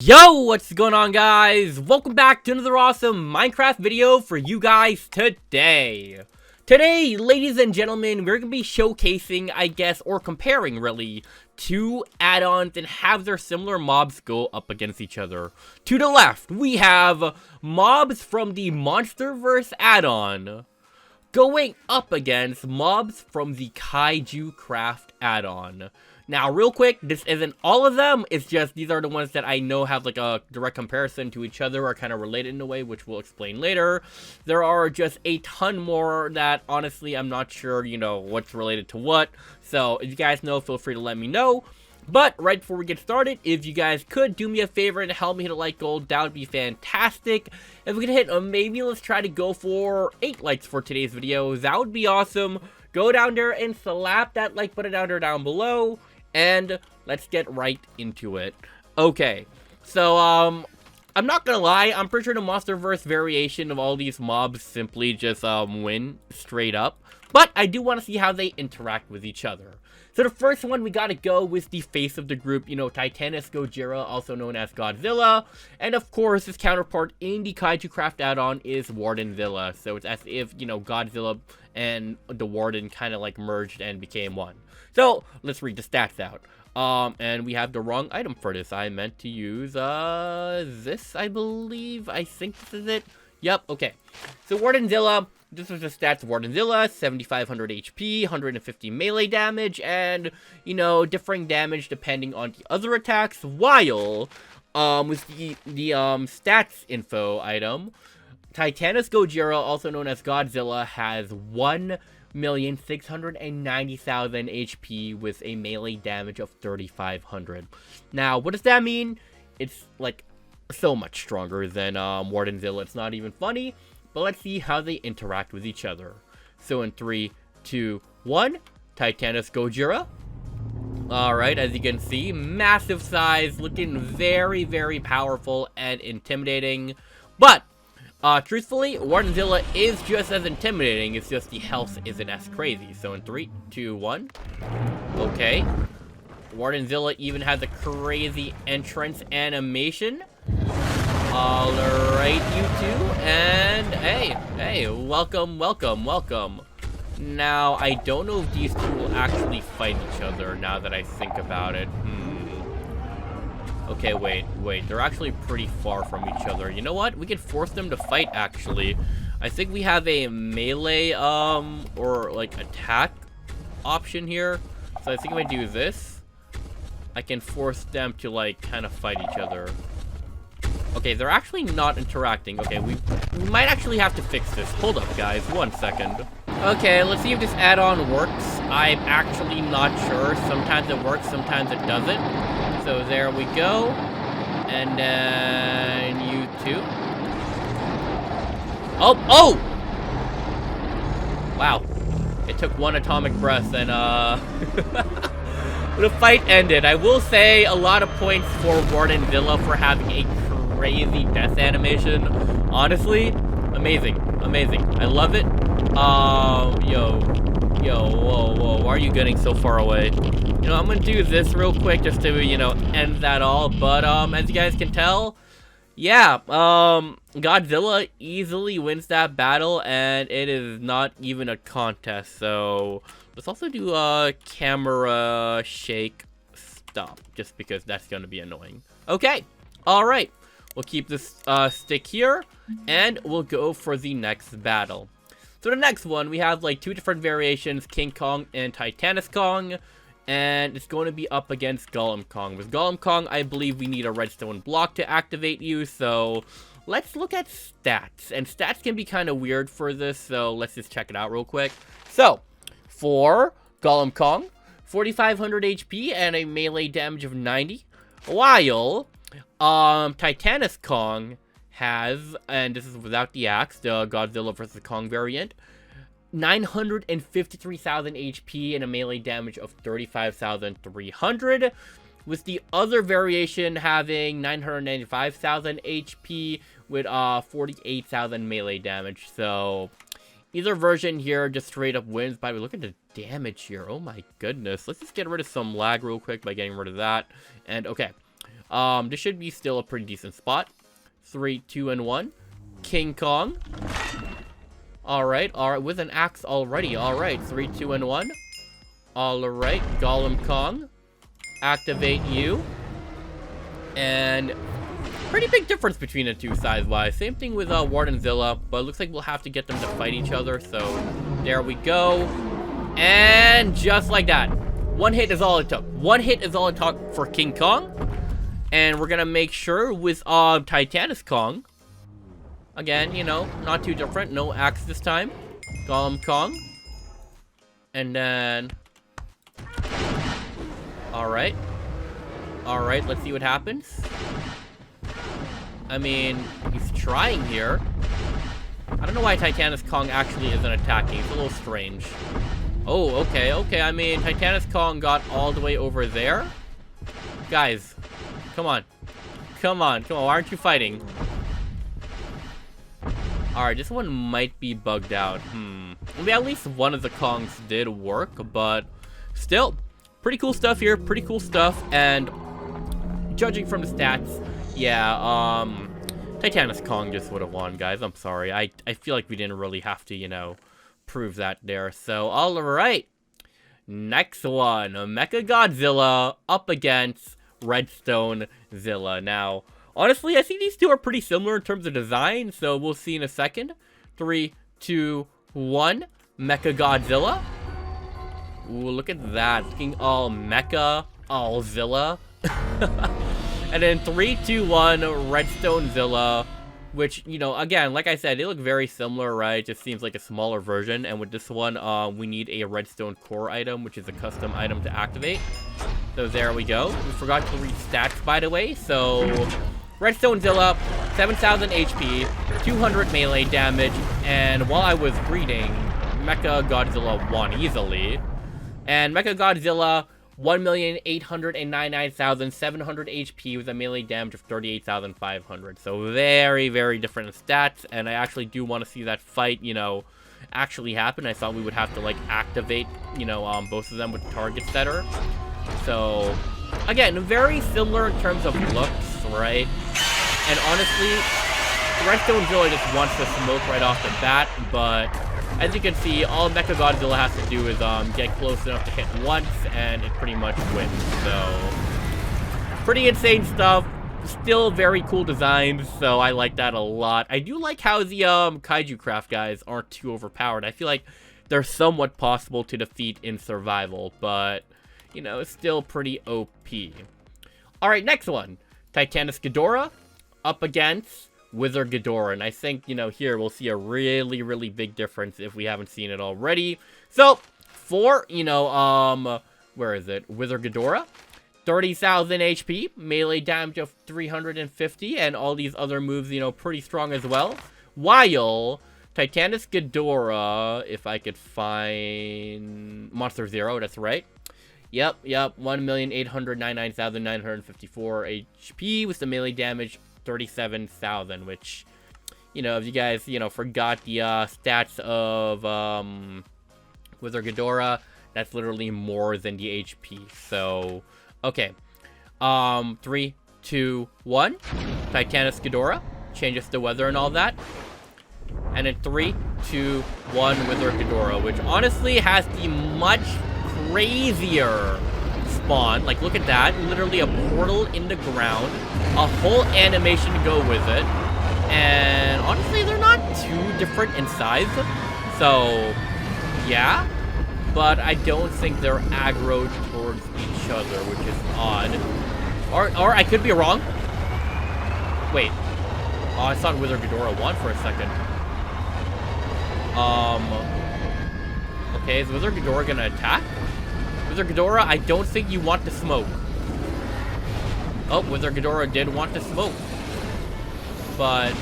Yo, what's going on, guys? Welcome back to another awesome Minecraft video for you guys today. Today, ladies and gentlemen, we're going to be showcasing, I guess, or comparing, really, two add-ons and have their similar mobs go up against each other. To the left, we have mobs from the Monsterverse add-on going up against mobs from the Kaiju Craft add-on. Now, real quick, this isn't all of them, it's just these are the ones that I know have like a direct comparison to each other, are kind of related in a way, which we'll explain later. There are just a ton more that, honestly, I'm not sure, what's related to what. So, if you guys know, feel free to let me know. But, right before we get started, if you guys could do me a favor and help me hit a like goal, that would be fantastic. If we could hit, maybe let's try to go for 8 likes for today's video, that would be awesome. Go down there and slap that like button down below. And let's get right into it. Okay, so, I'm not gonna lie, I'm pretty sure the Monsterverse variation of all these mobs simply just, win straight up. But I do want to see how they interact with each other. So the first one we gotta go with the face of the group, Titanus Gojira, also known as Godzilla. And of course, his counterpart in the Kaiju Craft add-on is Wardenzilla. So it's as if, Godzilla and the Warden kind of like merged and became one. So, let's read the stats out. And we have the wrong item for this. I meant to use, this, I believe. I think this is it. Yep, okay. So, Wardenzilla, this was the stats of Wardenzilla, 7,500 HP, 150 melee damage, and, differing damage depending on the other attacks, while, with the stats info item, Titanus Gojira, also known as Godzilla, has 1,690,000 HP with a melee damage of 3,500. Now, what does that mean? It's, like, so much stronger than Wardenzilla. It's not even funny, but let's see how they interact with each other. So in 3, 2, 1, Titanus Gojira. Alright, as you can see, massive size, looking very, very powerful and intimidating. But truthfully, Wardenzilla is just as intimidating, it's just the health isn't as crazy. So in 3, 2, 1. Okay. Wardenzilla even has a crazy entrance animation. Alright, you two. And hey, welcome. Now, I don't know if these two will actually fight each other now that I think about it. Okay, wait. They're actually pretty far from each other. You know what? We can force them to fight, actually. I think we have a melee, or, like, attack option here. So I think if I do this, I can force them to, like, kind of fight each other. Okay, they're actually not interacting. Okay, we might actually have to fix this. Hold up, guys. 1 second. Okay, let's see if this add-on works. I'm actually not sure. Sometimes it works, sometimes it doesn't. So there we go. And then you two. Oh! Wow. It took one atomic breath and the fight ended. I will say a lot of points for Wardenzilla for having a crazy death animation. Honestly, amazing. I love it. Whoa, why are you getting so far away? I'm gonna do this real quick just to, end that all, but, as you guys can tell, yeah, Godzilla easily wins that battle, and it is not even a contest, so let's also do a camera shake stop, just because that's gonna be annoying. Okay, alright, we'll keep this, stick here, and we'll go for the next battle. So the next one, we have like 2 different variations, King Kong and Titanus Kong, and it's going to be up against Golem Kong. With Golem Kong, I believe we need a redstone block to activate you, so let's look at stats. And stats can be kind of weird for this, so let's just check it out real quick. So, for Golem Kong, 4,500 HP and a melee damage of 90, while Titanus Kong has, and this is without the axe, the Godzilla vs. Kong variant, 953,000 HP and a melee damage of 35,300, with the other variation having 995,000 HP with 48,000 melee damage. So either version here just straight up wins. By the way, look at the damage here. Oh my goodness. Let's just get rid of some lag real quick by getting rid of that. And okay. This should be still a pretty decent spot. 3, 2, and 1. King Kong. Alright, with an axe already. Alright, 3, 2, and 1. Alright, Golem Kong. Activate you. And pretty big difference between the two size-wise. Same thing with Wardenzilla, but it looks like we'll have to get them to fight each other. So there we go. And just like that. One hit is all it took. One hit is all it took for King Kong. And we're gonna make sure with Titanus Kong. Again, you know, not too different. No axe this time. Golem Kong. And then... Alright. Alright, let's see what happens. I mean, he's trying here. I don't know why Titanus Kong actually isn't attacking. It's a little strange. Oh, okay, okay. I mean, Titanus Kong got all the way over there. Guys, come on. Come on, come on. Why aren't you fighting? Alright, this one might be bugged out. Maybe at least one of the Kongs did work, but still, pretty cool stuff here. Pretty cool stuff. And judging from the stats, yeah, Titanus Kong just would have won, guys. I'm sorry. I feel like we didn't really have to, you know, prove that there. So, alright. Next one. Mecha Godzilla up against Redstone-Zilla. Now, honestly, I think these two are pretty similar in terms of design, so we'll see in a second. 3, 2, 1. Mecha Godzilla. Ooh, look at that. Looking all mecha, all Zilla. And then 3, 2, 1, Redstone-Zilla. Which, you know, again, like I said, they look very similar, right? Just seems like a smaller version. And with this one, we need a redstone core item, which is a custom item to activate. So there we go. We forgot to read stats, by the way. So, Redstone-Zilla, 7,000 HP, 200 melee damage. And while I was reading, Mecha Godzilla won easily. And Mecha Godzilla, 1,899,700 HP with a melee damage of 38,500. So very, very different stats. And I actually do want to see that fight, you know, actually happen. I thought we would have to, like, activate, you know, both of them with target setter. So, again, very similar in terms of looks, right? And honestly, Redstone-Zilla just wants to smoke right off the bat, but as you can see, all Mecha Godzilla has to do is get close enough to hit once, and it pretty much wins. So, pretty insane stuff. Still very cool designs, so I like that a lot. I do like how the Kaiju Craft guys aren't too overpowered. I feel like they're somewhat possible to defeat in survival, but, you know, it's still pretty OP. Alright, next one. Titanus Ghidorah up against Wither Ghidorah, and I think, you know, here we'll see a really, really big difference if we haven't seen it already. So, for, you know, where is it? Wither Ghidorah, 30,000 HP, melee damage of 350, and all these other moves, you know, pretty strong as well. While Titanus Ghidorah, if I could find Monster Zero, that's right. Yep, 1,899,954 HP with the melee damage 37,000, which, you know, if you guys, you know, forgot the stats of Wither Ghidorah, that's literally more than the HP. So, okay. 3, 2, 1. Titanus Ghidorah. Changes the weather and all that. And then 3, 2, 1 Wither Ghidorah, which honestly has the much crazier spawn. Like, look at that. Literally a portal in the ground. A whole animation to go with it. And honestly, they're not too different in size. So, yeah. But I don't think they're aggroed towards each other, which is odd. Or I could be wrong. Wait. Oh, I thought Wither Ghidorah won for a second. Okay, is Wither Ghidorah gonna attack? Wither Ghidorah, I don't think you want to smoke. Oh, Wither Ghidorah did want to smoke. But,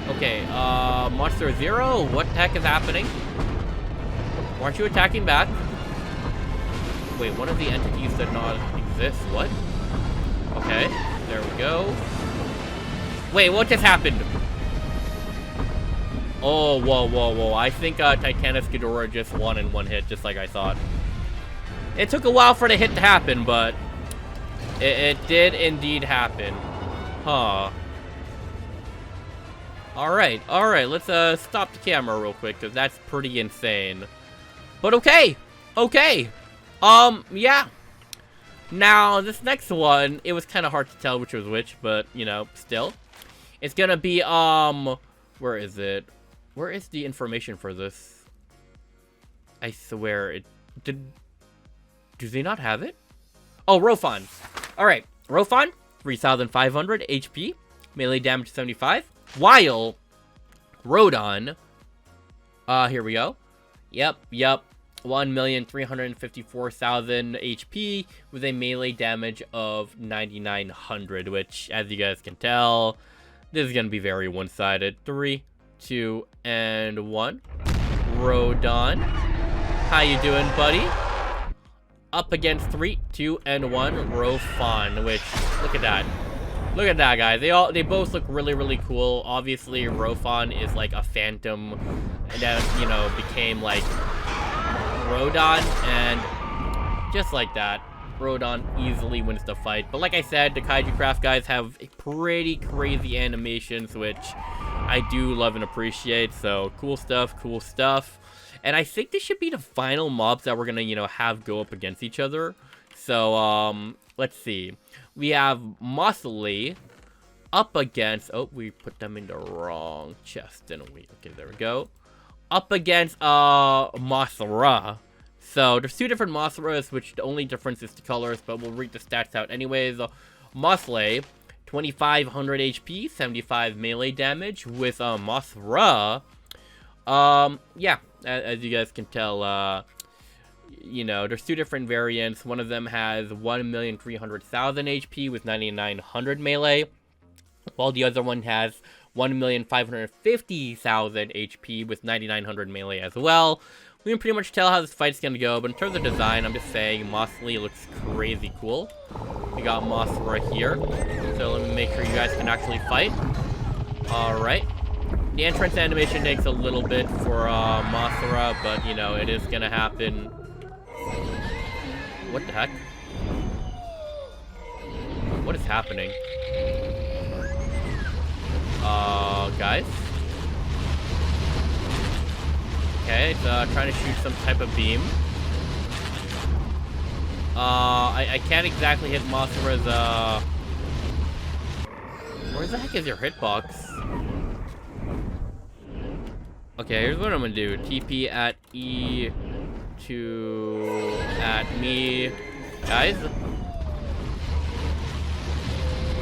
okay, Monster Zero, what the heck is happening? Aren't you attacking back? Wait, one of the entities did not exist. What? Okay, there we go. Wait, what just happened? Oh, whoa. I think Titanus Ghidorah just won in one hit, just like I thought. It took a while for the hit to happen, but It did indeed happen. Huh. Alright, let's stop the camera real quick, because that's pretty insane. But okay, yeah. Now, this next one, it was kind of hard to tell which was which, but, you know, still. It's gonna be, where is it? Where is the information for this? I swear, do they not have it? Oh, Rofon. Alright, Rofon, 3,500 HP, melee damage 75. While Rodon, here we go. Yep. 1,354,000 HP with a melee damage of 9,900, which, as you guys can tell, this is gonna be very one-sided. 3, 2, and 1. Rodon, how you doing, buddy? Up against 3, 2, and 1. Rofon, which, look at that. Look at that, guys. They both look really cool. Obviously, Rofon is like a phantom that, you know, became like Rodon, and just like that, Rodon easily wins the fight. But like I said, the Kaiju Craft guys have pretty crazy animations, which I do love and appreciate. So cool stuff. And I think this should be the final mobs that we're gonna, you know, have go up against each other. So let's see. We have Mothly up against, oh, we put them in the wrong chest, didn't we? Okay, there we go. Up against Mothra. So there's two different Mothras, which the only difference is the colors, but we'll read the stats out anyways. Mothly, 2,500 HP, 75 melee damage. With Mothra, yeah, as you guys can tell, you know, there's two different variants. One of them has 1,300,000 HP with 9,900 melee, while the other one has 1,550,000 HP with 9,900 melee as well. We can pretty much tell how this fight's gonna go, but in terms of design, I'm just saying Mothly looks crazy cool. We got Mothra here, so let me make sure you guys can actually fight. Alright. The entrance animation takes a little bit for Mothra, but, you know, it is gonna happen. What the heck? What is happening? Guys? Okay, it's trying to shoot some type of beam. I can't exactly hit Mothra's, where the heck is your hitbox? Okay, here's what I'm gonna do. TP at E to at me. Guys?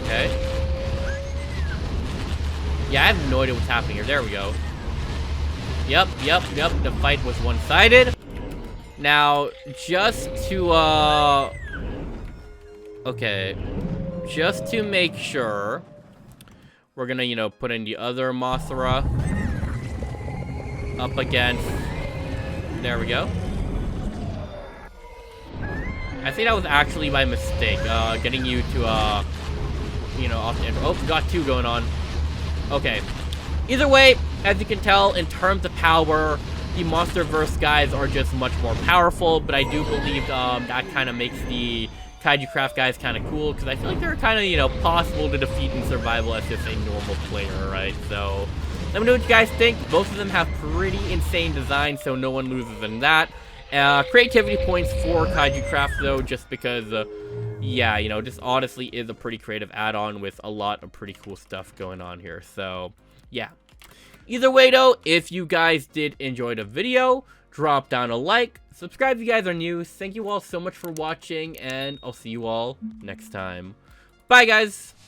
Okay. Yeah, I have no idea what's happening here. There we go. Yep. The fight was one-sided. Now, just to, okay. Just to make sure, we're gonna, you know, put in the other Mothra. Up against... There we go. I think that was actually my mistake, getting you to, you know, off the intro. Oh, we got two going on. Okay. Either way, as you can tell, in terms of power, the Monsterverse guys are just much more powerful, but I do believe that kind of makes the Kaiju Craft guys kind of cool, because I feel like they're kind of, you know, possible to defeat in survival as just a normal player, right? So, let me know what you guys think. Both of them have pretty insane designs, so no one loses in that. Creativity points for Kaiju Craft, though, just because, yeah, you know, this honestly is a pretty creative add-on with a lot of pretty cool stuff going on here. So, yeah. Either way, though, if you guys did enjoy the video, drop down a like, subscribe if you guys are new. Thank you all so much for watching, and I'll see you all next time. Bye, guys!